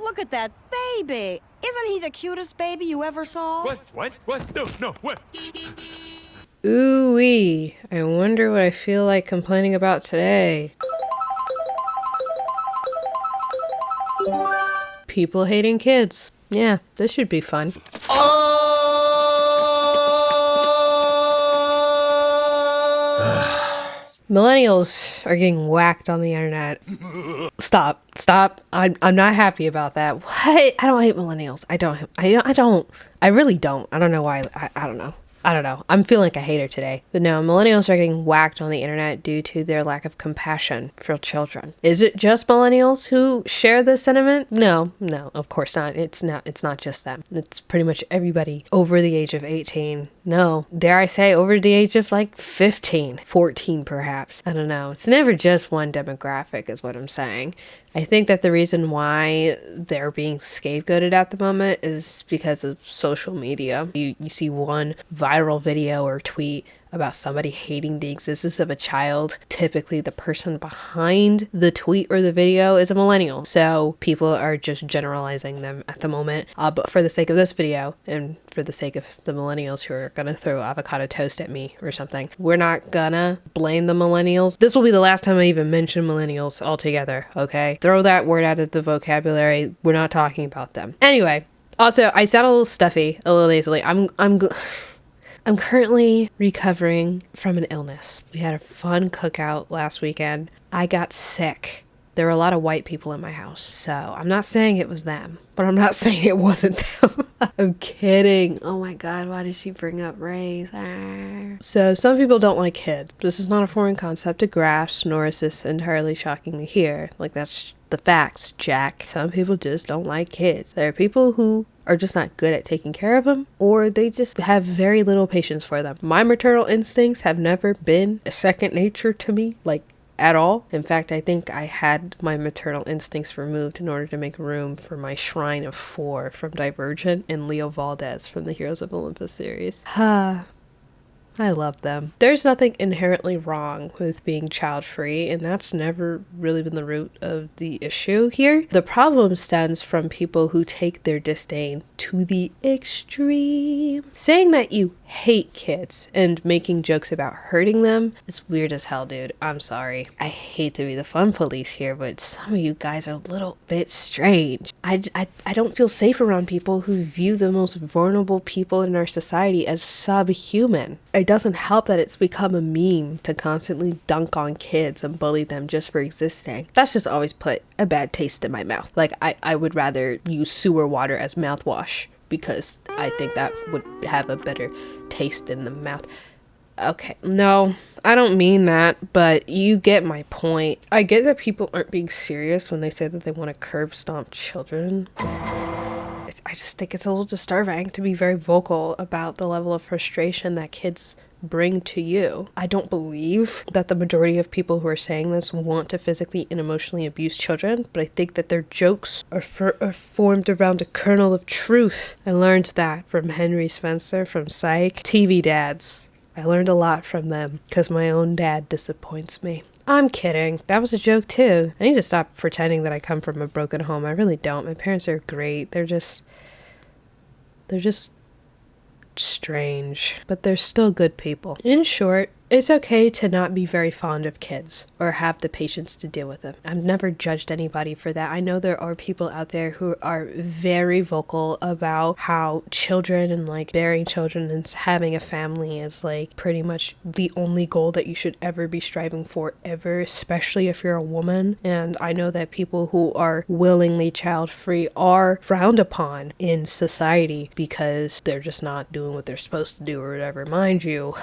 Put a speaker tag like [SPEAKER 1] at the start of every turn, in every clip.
[SPEAKER 1] Look at that baby. Isn't he the cutest baby you ever saw?
[SPEAKER 2] What? No, what?
[SPEAKER 3] Ooh-wee. I wonder what I feel like complaining about today. People hating kids. Yeah, this should be fun. Millennials are getting whacked on the internet. Stop. I'm not happy about that. What? I don't hate millennials. I really don't. I don't know why. I don't know. I'm feeling like a hater today. But no, millennials are getting whacked on the internet due to their lack of compassion for children. Is it just millennials who share this sentiment? No, of course not. It's not just them. It's pretty much everybody over the age of 18. No, dare I say over the age of like 15, 14 perhaps. I don't know. It's never just one demographic is what I'm saying. I think that the reason why they're being scapegoated at the moment is because of social media. You see one viral video or tweet about somebody hating the existence of a child. Typically the person behind the tweet or the video is a millennial. So people are just generalizing them at the moment. But for the sake of this video and for the sake of the millennials who are gonna throw avocado toast at me or something, we're not gonna blame the millennials. This will be the last time I even mention millennials altogether, okay? Throw that word out of the vocabulary. We're not talking about them. Anyway, also I sound a little stuffy, a little nasally. I'm currently recovering from an illness. We had a fun cookout last weekend. I got sick. There were a lot of white people in my house, so I'm not saying it was them, but I'm not saying it wasn't them. I'm kidding. Oh my god, why did she bring up race? So some people don't like kids. This is not a foreign concept to grasp, nor is this entirely shocking to hear. Like, that's the facts, Jack. Some people just don't like kids. There are people who are just not good at taking care of them, or they just have very little patience for them. My maternal instincts have never been a second nature to me, like, at all. In fact, I think I had my maternal instincts removed in order to make room for my Shrine of 4 from Divergent and Leo Valdez from the Heroes of Olympus series. I love them. There's nothing inherently wrong with being child-free, and that's never really been the root of the issue here. The problem stems from people who take their disdain to the extreme. Saying that you hate kids and making jokes about hurting them is weird as hell, dude. I'm sorry. I hate to be the fun police here, but some of you guys are a little bit strange. I don't feel safe around people who view the most vulnerable people in our society as subhuman. It doesn't help that it's become a meme to constantly dunk on kids and bully them just for existing. That's just always put a bad taste in my mouth. Like, I would rather use sewer water as mouthwash because I think that would have a better taste in the mouth. Okay, no, I don't mean that, but you get my point. I get that people aren't being serious when they say that they want to curb stomp children. I just think it's a little disturbing to be very vocal about the level of frustration that kids bring to you. I don't believe that the majority of people who are saying this want to physically and emotionally abuse children, but I think that their jokes are formed around a kernel of truth. I learned that from Henry Spencer from Psych. TV dads. I learned a lot from them because my own dad disappoints me. I'm kidding. That was a joke too. I need to stop pretending that I come from a broken home. I really don't. My parents are great. They're just strange, but they're still good people. In short, it's okay to not be very fond of kids or have the patience to deal with them. I've never judged anybody for that. I know there are people out there who are very vocal about how children and like bearing children and having a family is like pretty much the only goal that you should ever be striving for ever, especially if you're a woman. And I know that people who are willingly child-free are frowned upon in society because they're just not doing what they're supposed to do or whatever. Mind you,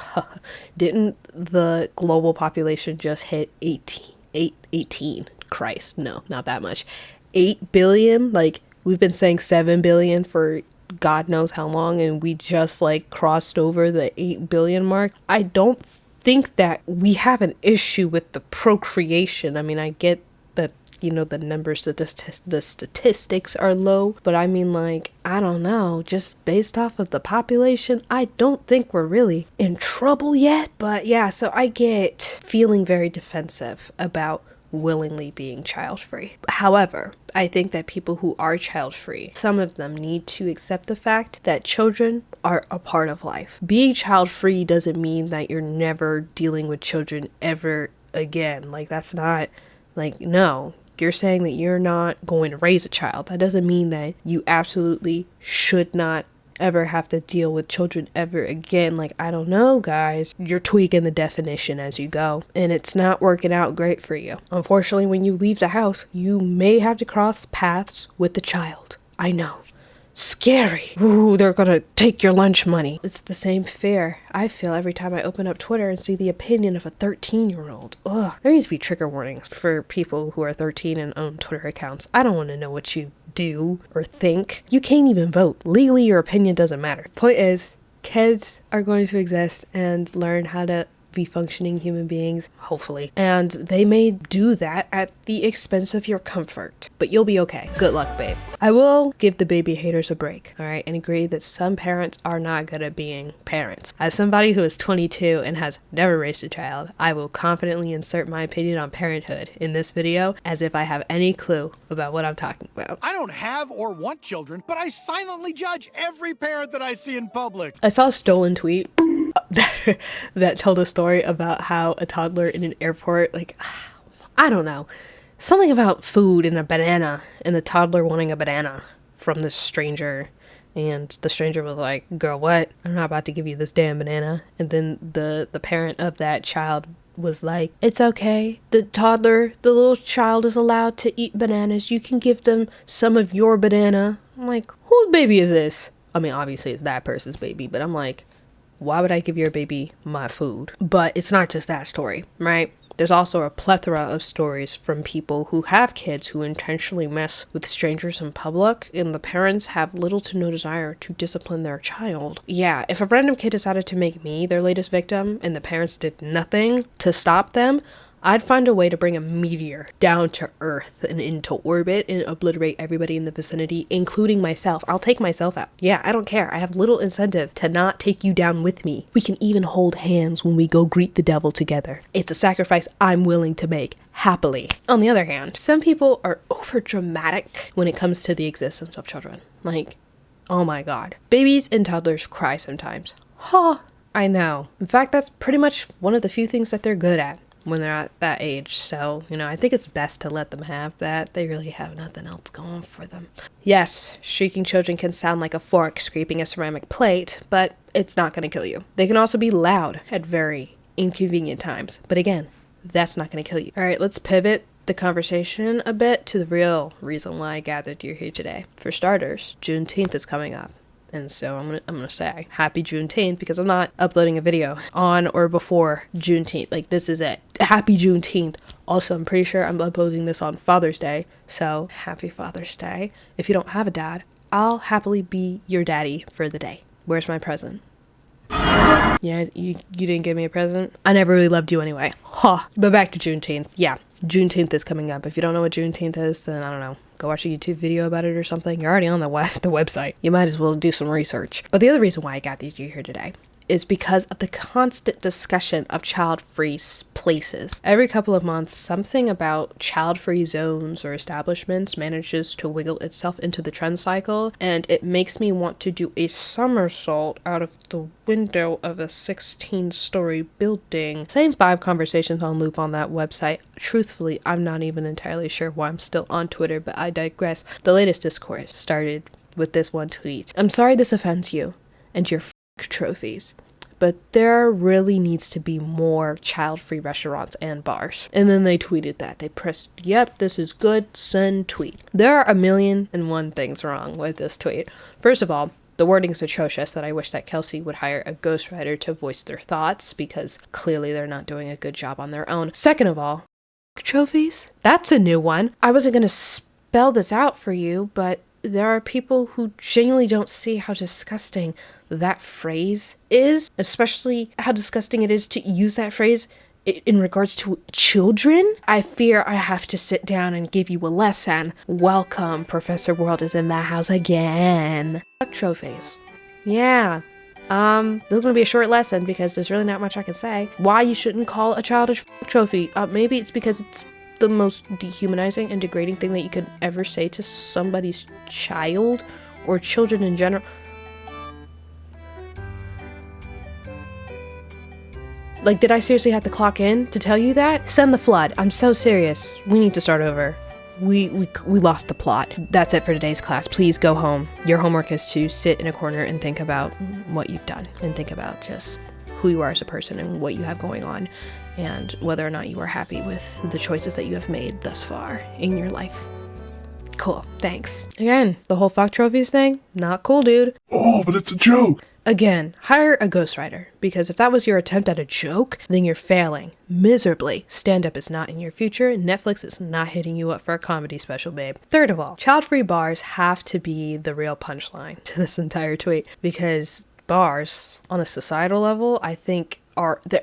[SPEAKER 3] didn't the global population just hit 18? Christ, no, not that much. 8 billion? Like, we've been saying 7 billion for God knows how long, and we just like crossed over the 8 billion mark. I don't think that we have an issue with the procreation. I mean, I get that, you know, the numbers, the statistics are low, but I mean, like, I don't know, just based off of the population, I don't think we're really in trouble yet. But yeah, so I get feeling very defensive about willingly being child-free. However, I think that people who are child-free, some of them need to accept the fact that children are a part of life. Being child-free doesn't mean that you're never dealing with children ever again. Like, that's not, like, no. You're saying that you're not going to raise a child. That doesn't mean that you absolutely should not ever have to deal with children ever again. Like, I don't know, guys. You're tweaking the definition as you go, and it's not working out great for you. Unfortunately, when you leave the house, you may have to cross paths with the child. I know. Scary. Ooh, they're gonna take your lunch money. It's the same fear I feel every time I open up Twitter and see the opinion of a 13-year-old. Ugh. There needs to be trigger warnings for people who are 13 and own Twitter accounts. I don't want to know what you do or think. You can't even vote. Legally, your opinion doesn't matter. Point is, kids are going to exist and learn how to be functioning human beings, hopefully. And they may do that at the expense of your comfort, but you'll be okay. Good luck, babe. I will give the baby haters a break, all right, and agree that some parents are not good at being parents. As somebody who is 22 and has never raised a child, I will confidently insert my opinion on parenthood in this video as if I have any clue about what I'm talking about.
[SPEAKER 4] I don't have or want children, but I silently judge every parent that I see in public.
[SPEAKER 3] I saw a stolen tweet that told a story about how a toddler in an airport, like, I don't know, something about food and a banana, and the toddler wanting a banana from the stranger, and the stranger was like, girl, what? I'm not about to give you this damn banana. And then the parent of that child was like, it's okay, the little child is allowed to eat bananas, you can give them some of your banana. I'm like, whose baby is this? I mean, obviously it's that person's baby, but I'm like, why would I give your baby my food? But it's not just that story, right? There's also a plethora of stories from people who have kids who intentionally mess with strangers in public, and the parents have little to no desire to discipline their child. Yeah, if a random kid decided to make me their latest victim and the parents did nothing to stop them, I'd find a way to bring a meteor down to Earth and into orbit and obliterate everybody in the vicinity, including myself. I'll take myself out. Yeah, I don't care. I have little incentive to not take you down with me. We can even hold hands when we go greet the devil together. It's a sacrifice I'm willing to make, happily. On the other hand, some people are over dramatic when it comes to the existence of children. Like, oh my god. Babies and toddlers cry sometimes. Huh, I know. In fact, that's pretty much one of the few things that they're good at when they're at that age. So, you know, I think it's best to let them have that. They really have nothing else going for them. Yes, shrieking children can sound like a fork scraping a ceramic plate, but it's not going to kill you. They can also be loud at very inconvenient times, but again, that's not going to kill you. All right, let's pivot the conversation a bit to the real reason why I gathered you here today. For starters, Juneteenth is coming up. And so I'm gonna say happy Juneteenth, because I'm not uploading a video on or before Juneteenth. Like, this is it. Happy Juneteenth. Also, I'm pretty sure I'm uploading this on Father's Day. So happy Father's Day. If you don't have a dad, I'll happily be your daddy for the day. Where's my present? Yeah, you didn't give me a present? I never really loved you anyway. Huh. But back to Juneteenth. Yeah, Juneteenth is coming up. If you don't know what Juneteenth is, then I don't know. Go watch a YouTube video about it or something. You're already on the website. You might as well do some research. But the other reason why I got you here today is because of the constant discussion of child-free places. Every couple of months, something about child-free zones or establishments manages to wiggle itself into the trend cycle, and it makes me want to do a somersault out of the window of a 16-story building. Same 5 conversations on loop on that website. Truthfully, I'm not even entirely sure why I'm still on Twitter, but I digress. The latest discourse started with this one tweet. I'm sorry this offends you and your trophies, but there really needs to be more child-free restaurants and bars. And then they tweeted that. They pressed, yep, this is good, send tweet. There are 1,000,001 things wrong with this tweet. First of all, the wording is atrocious that I wish that Kelsey would hire a ghostwriter to voice their thoughts, because clearly they're not doing a good job on their own. Second of all, trophies? That's a new one. I wasn't gonna spell this out for you, but there are people who genuinely don't see how disgusting that phrase is, especially how disgusting it is to use that phrase in regards to children. I fear I have to sit down and give you a lesson. Welcome, Professor World is in the house again. Trophies. Yeah. This is gonna be a short lesson because there's really not much I can say. Why you shouldn't call a child a trophy. Maybe it's because it's the most dehumanizing and degrading thing that you could ever say to somebody's child or children in general. Like, did I seriously have to clock in to tell you that? Send the flood. I'm so serious. We need to start over. We lost the plot. That's it for today's class. Please go home. Your homework is to sit in a corner and think about what you've done and think about just who you are as a person and what you have going on and whether or not you are happy with the choices that you have made thus far in your life. Cool. Thanks. Again, the whole fuck trophies thing, not cool, dude.
[SPEAKER 2] Oh, but it's a joke.
[SPEAKER 3] Again, hire a ghostwriter, because if that was your attempt at a joke, then you're failing miserably. Stand-up is not in your future. Netflix is not hitting you up for a comedy special, babe. Third of all, child-free bars have to be the real punchline to this entire tweet, because bars, on a societal level, I think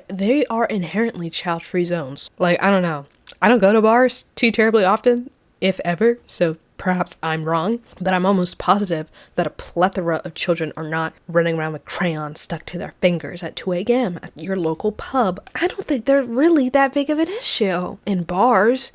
[SPEAKER 3] they are inherently child-free zones. Like, I don't know. I don't go to bars too terribly often, if ever, so perhaps I'm wrong, but I'm almost positive that a plethora of children are not running around with crayons stuck to their fingers at 2 a.m. at your local pub. I don't think they're really that big of an issue. In bars,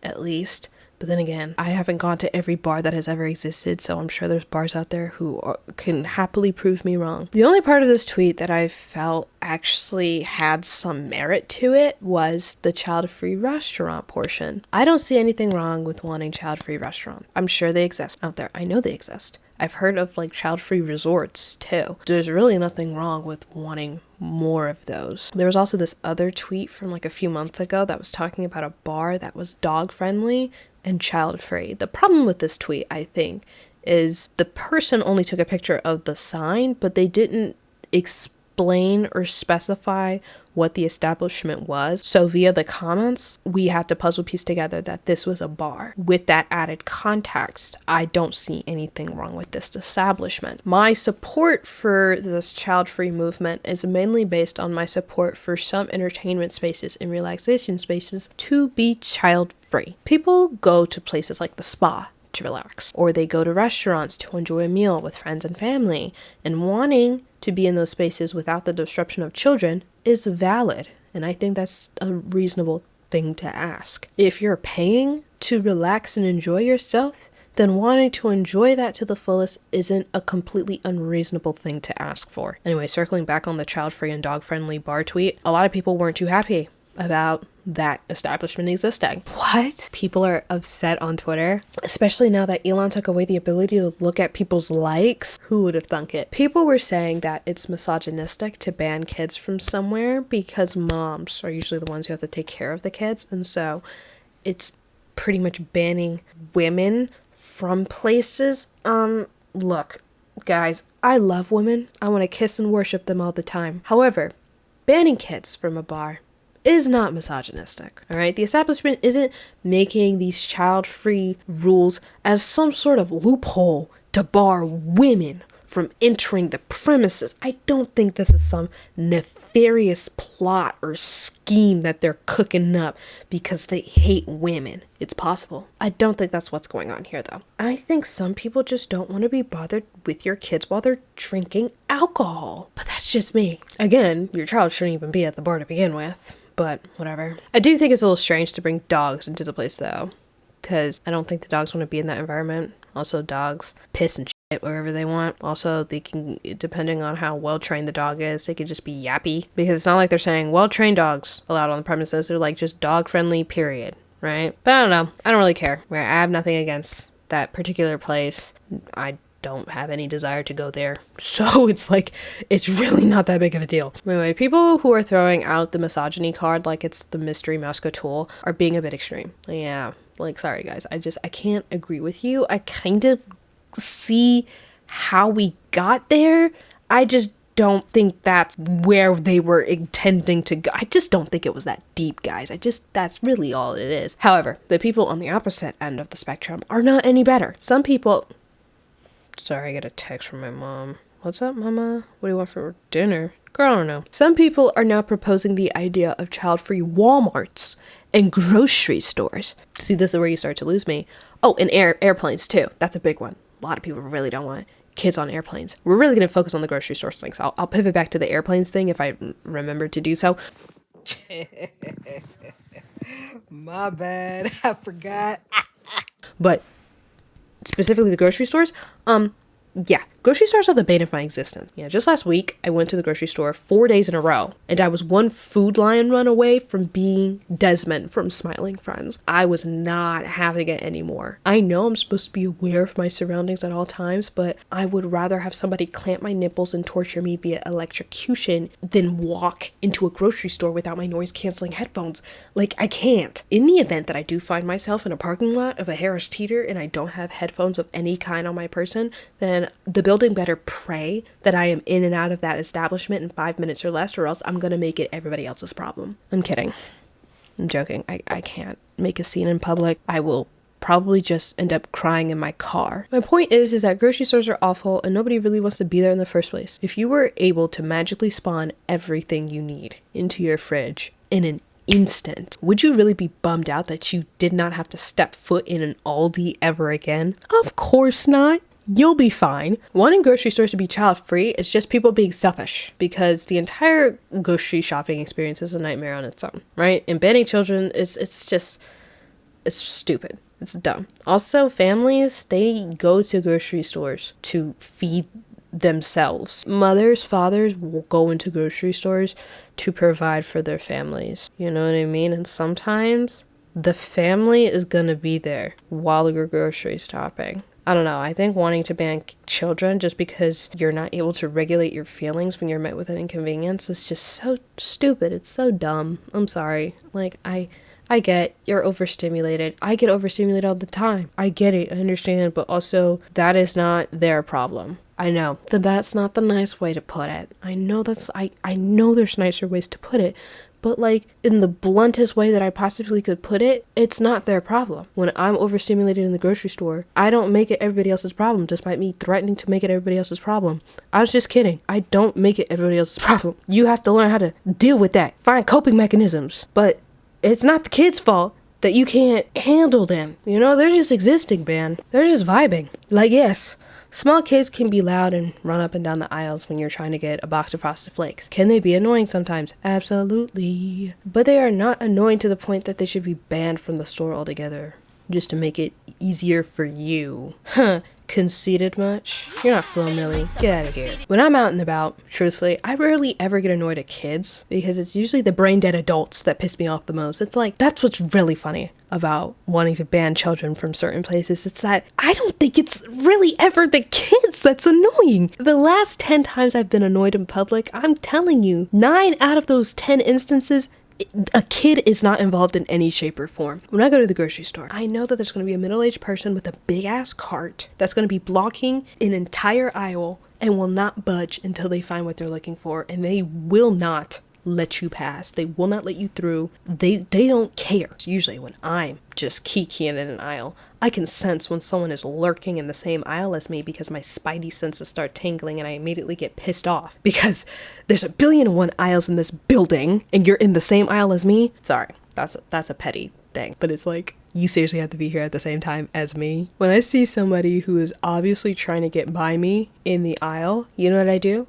[SPEAKER 3] at least. But then again, I haven't gone to every bar that has ever existed, so I'm sure there's bars out there who can happily prove me wrong. The only part of this tweet that I felt actually had some merit to it was the child-free restaurant portion. I don't see anything wrong with wanting child-free restaurants. I'm sure they exist out there. I know they exist. I've heard of like child-free resorts too. There's really nothing wrong with wanting more of those. There was also this other tweet from like a few months ago that was talking about a bar that was dog-friendly and child-free. The problem with this tweet, I think, is the person only took a picture of the sign, but they didn't explain or specify what the establishment was. So via the comments, we had to puzzle piece together that this was a bar. With that added context, I don't see anything wrong with this establishment. My support for this child-free movement is mainly based on my support for some entertainment spaces and relaxation spaces to be child-free. People go to places like the spa to relax, or they go to restaurants to enjoy a meal with friends and family, and wanting to be in those spaces without the disruption of children is valid, and I think that's a reasonable thing to ask. If you're paying to relax and enjoy yourself, then wanting to enjoy that to the fullest isn't a completely unreasonable thing to ask for. Anyway, circling back on the child-free and dog-friendly bar tweet, a lot of people weren't too happy about that establishment existing. What? People are upset on Twitter, especially now that Elon took away the ability to look at people's likes. Who would have thunk it? People were saying that it's misogynistic to ban kids from somewhere because moms are usually the ones who have to take care of the kids, and so it's pretty much banning women from places. Look, guys, I love women. I want to kiss and worship them all the time. However, banning kids from a bar is not misogynistic, all right? The establishment isn't making these child-free rules as some sort of loophole to bar women from entering the premises. I don't think this is some nefarious plot or scheme that they're cooking up because they hate women. It's possible. I don't think that's what's going on here, though. I think some people just don't want to be bothered with your kids while they're drinking alcohol. But that's just me. Again, your child shouldn't even be at the bar to begin with. But whatever. I do think it's a little strange to bring dogs into the place, though, because I don't think the dogs want to be in that environment. Also, dogs piss and shit wherever they want. Also, they can, depending on how well trained the dog is, they could just be yappy, because it's not like they're saying well-trained dogs allowed on the premises. They're like just dog-friendly, period, right? But I don't know. I don't really care. I have nothing against that particular place. I don't have any desire to go there, so it's like, it's really not that big of a deal. Anyway, people who are throwing out the misogyny card like it's the mystery mouse tool are being a bit extreme. Yeah, like, sorry guys, I can't agree with you. I kind of see how we got there. I just don't think that's where they were intending to go. I just don't think it was that deep, guys. That's really all it is. However, the people on the opposite end of the spectrum are not any better. Some people... Sorry, I get a text from my mom. What's up, mama? What do you want for dinner? Girl, I don't know. Some people are now proposing the idea of child-free Walmarts and grocery stores. See, this is where you start to lose me. Oh, and airplanes too. That's a big one. A lot of people really don't want kids on airplanes. We're really going to focus on the grocery store things. I'll pivot back to the airplanes thing if I remember to do so. My bad. I forgot. But specifically the grocery stores, yeah, grocery stores are the bane of my existence. Yeah, just last week, I went to the grocery store 4 days in a row, and I was one Food Lion run away from being Desmond from Smiling Friends. I was not having it anymore. I know I'm supposed to be aware of my surroundings at all times, but I would rather have somebody clamp my nipples and torture me via electrocution than walk into a grocery store without my noise-canceling headphones. Like, I can't. In the event that I do find myself in a parking lot of a Harris Teeter and I don't have headphones of any kind on my person, then the building better pray that I am in and out of that establishment in 5 minutes or less, or else I'm gonna make it everybody else's problem. I'm kidding. I'm joking. I can't make a scene in public. I will probably just end up crying in my car. My point is that grocery stores are awful and nobody really wants to be there in the first place. If you were able to magically spawn everything you need into your fridge in an instant, would you really be bummed out that you did not have to step foot in an Aldi ever again? Of course not. You'll be fine. Wanting grocery stores to be child-free is just people being selfish, because the entire grocery shopping experience is a nightmare on its own, right? And banning children it's stupid. It's dumb. Also, families, they go to grocery stores to feed themselves. Mothers, fathers will go into grocery stores to provide for their families. You know what I mean? And sometimes the family is gonna be there while you're grocery shopping. I don't know. I think wanting to ban children just because you're not able to regulate your feelings when you're met with an inconvenience is just so stupid. It's so dumb. I'm sorry. Like, I get you're overstimulated. I get overstimulated all the time. I get it. I understand. But also, that is not their problem. I know that that's not the nice way to put it. I know there's nicer ways to put it. But like, in the bluntest way that I possibly could put it, it's not their problem. When I'm overstimulated in the grocery store, I don't make it everybody else's problem, despite me threatening to make it everybody else's problem. I was just kidding. I don't make it everybody else's problem. You have to learn how to deal with that. Find coping mechanisms. But it's not the kid's fault that you can't handle them. You know, they're just existing, man. They're just vibing. Like, yes, small kids can be loud and run up and down the aisles when you're trying to get a box of Frosted Flakes. Can they be annoying sometimes? Absolutely. But they are not annoying to the point that they should be banned from the store altogether, just to make it easier for you. Huh. Conceited much? You're not Flo Millie. Get out of here. When I'm out and about, truthfully, I rarely ever get annoyed at kids, because it's usually the brain dead adults that piss me off the most. It's like, that's what's really funny about wanting to ban children from certain places. It's that I don't think it's really ever the kids that's annoying. The last 10 times I've been annoyed in public, I'm telling you, 9 out of those 10 instances, a kid is not involved in any shape or form. When I go to the grocery store, I know that there's going to be a middle-aged person with a big-ass cart that's going to be blocking an entire aisle and will not budge until they find what they're looking for, and they will not let you pass. They will not let you through. They don't care. Usually when I'm just kikiing in an aisle, I can sense when someone is lurking in the same aisle as me, because my spidey senses start tingling and I immediately get pissed off because there's 1,000,000,001 aisles in this building and you're in the same aisle as me. Sorry, that's a petty thing, but it's like, you seriously have to be here at the same time as me. When I see somebody who is obviously trying to get by me in the aisle, you know what I do?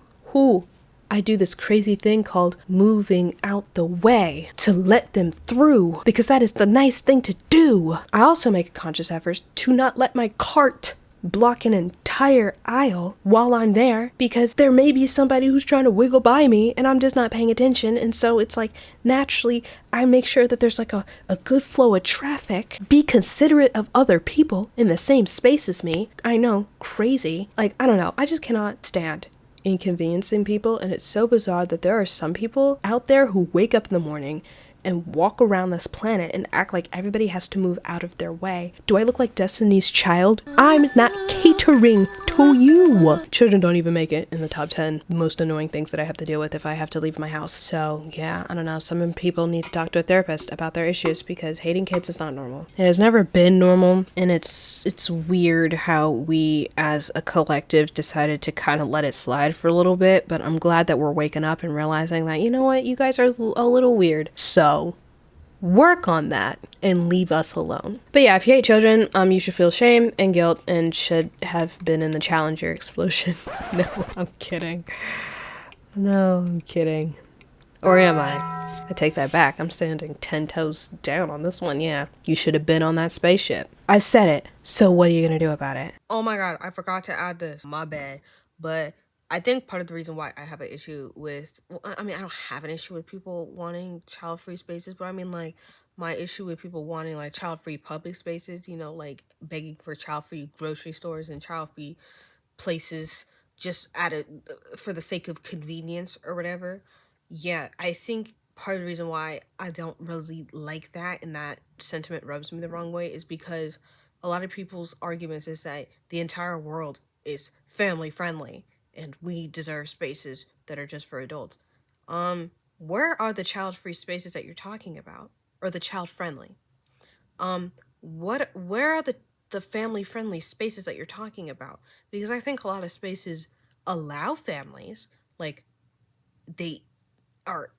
[SPEAKER 3] I do this crazy thing called moving out the way to let them through, because that is the nice thing to do. I also make a conscious effort to not let my cart block an entire aisle while I'm there, because there may be somebody who's trying to wiggle by me and I'm just not paying attention. And so it's like, naturally, I make sure that there's like a good flow of traffic. Be considerate of other people in the same space as me. I know, crazy. Like, I don't know. I just cannot stand inconveniencing people, and it's so bizarre that there are some people out there who wake up in the morning and walk around this planet and act like everybody has to move out of their way. Do I look like Destiny's Child? I'm not catering to you. Children don't even make it in the top 10 most annoying things that I have to deal with if I have to leave my house. So yeah, I don't know. Some people need to talk to a therapist about their issues, because hating kids is not normal. It has never been normal, and it's weird how we as a collective decided to kind of let it slide for a little bit, but I'm glad that we're waking up and realizing that, you know what, you guys are a little weird. So work on that and leave us alone. But yeah, if you hate children, you should feel shame and guilt and should have been in the Challenger explosion. No, I'm kidding. Or am I? I take that back. I'm standing 10 toes down on this one, yeah. You should have been on that spaceship. I said it, so what are you gonna do about it? Oh my god, I forgot to add this. My bad. But I think part of the reason why I have an issue with, well, I mean, I don't have an issue with people wanting child-free spaces, but I mean, like, my issue with people wanting, like, child-free public spaces, you know, like, begging for child-free grocery stores and child-free places just for the sake of convenience or whatever. Yeah, I think part of the reason why I don't really like that and that sentiment rubs me the wrong way is because a lot of people's arguments is that the entire world is family friendly and we deserve spaces that are just for adults. Where are the child-free spaces that you're talking about? Or the child-friendly? Where are the family-friendly spaces that you're talking about? Because I think a lot of spaces allow families, like, they are,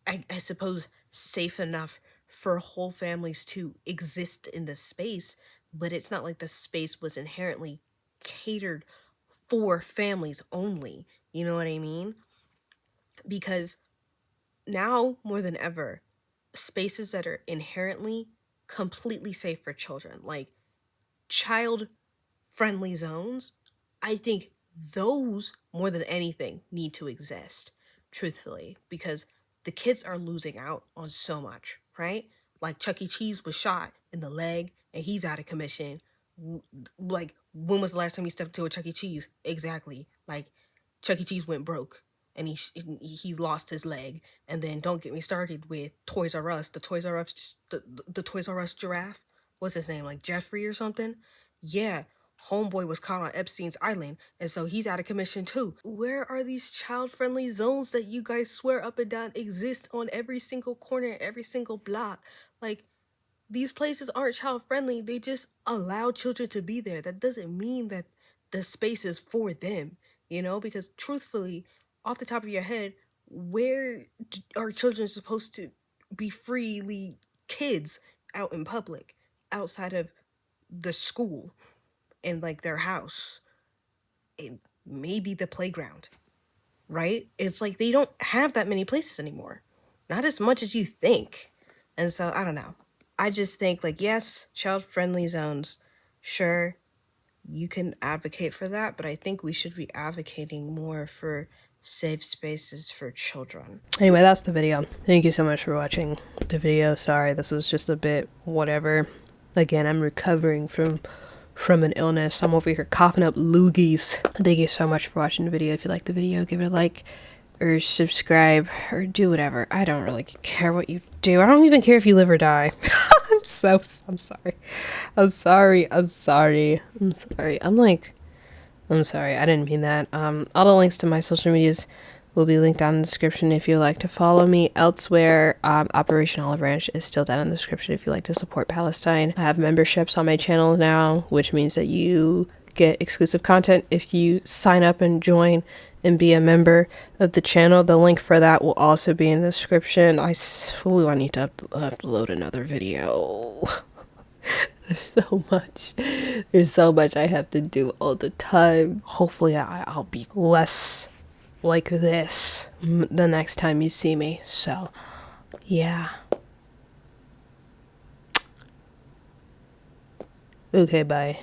[SPEAKER 3] I suppose, safe enough for whole families to exist in the space, but it's not like the space was inherently catered for families only. You know what I mean? Because now more than ever, spaces that are inherently completely safe for children, like child friendly zones, I think those more than anything need to exist, truthfully, because the kids are losing out on so much, right? Like Chuck E. Cheese was shot in the leg and he's out of commission. Like, when was the last time you stepped to a Chuck E. Cheese? Exactly. Like, Chuck E. Cheese went broke and he lost his leg. And then don't get me started with Toys R Us, the Toys R Us giraffe. What's his name? Like Jeffrey or something? Yeah, homeboy was caught on Epstein's island, and so he's out of commission too. Where are these child-friendly zones that you guys swear up and down exist on every single corner, every single block? Like, these places aren't child-friendly, they just allow children to be there. That doesn't mean that the space is for them, you know? Because truthfully, off the top of your head, where are children supposed to be freely kids out in public, outside of the school and like their house and maybe the playground, right? It's like they don't have that many places anymore, not as much as you think. And so I don't know, I just think, like, yes, child-friendly zones, sure, you can advocate for that, but I think we should be advocating more for safe spaces for children. Anyway, that's the video. Thank you so much for watching the video. Sorry, this was just a bit whatever. Again, I'm recovering from an illness. I'm over here coughing up loogies. Thank you so much for watching the video. If you like the video, give it a like or subscribe or do whatever. I don't really care what you do. I don't even care if you live or die. I'm sorry. I'm sorry. I'm sorry. I didn't mean that. All the links to my social medias will be linked down in the description if you'd like to follow me elsewhere. Operation Olive Branch is still down in the description if you'd like to support Palestine. I have memberships on my channel now, which means that you get exclusive content if you sign up and join and be a member of the channel. The link for that will also be in the description. I need to upload another video. There's so much I have to do all the time. Hopefully I'll be less like this the next time you see me. So yeah, okay, bye.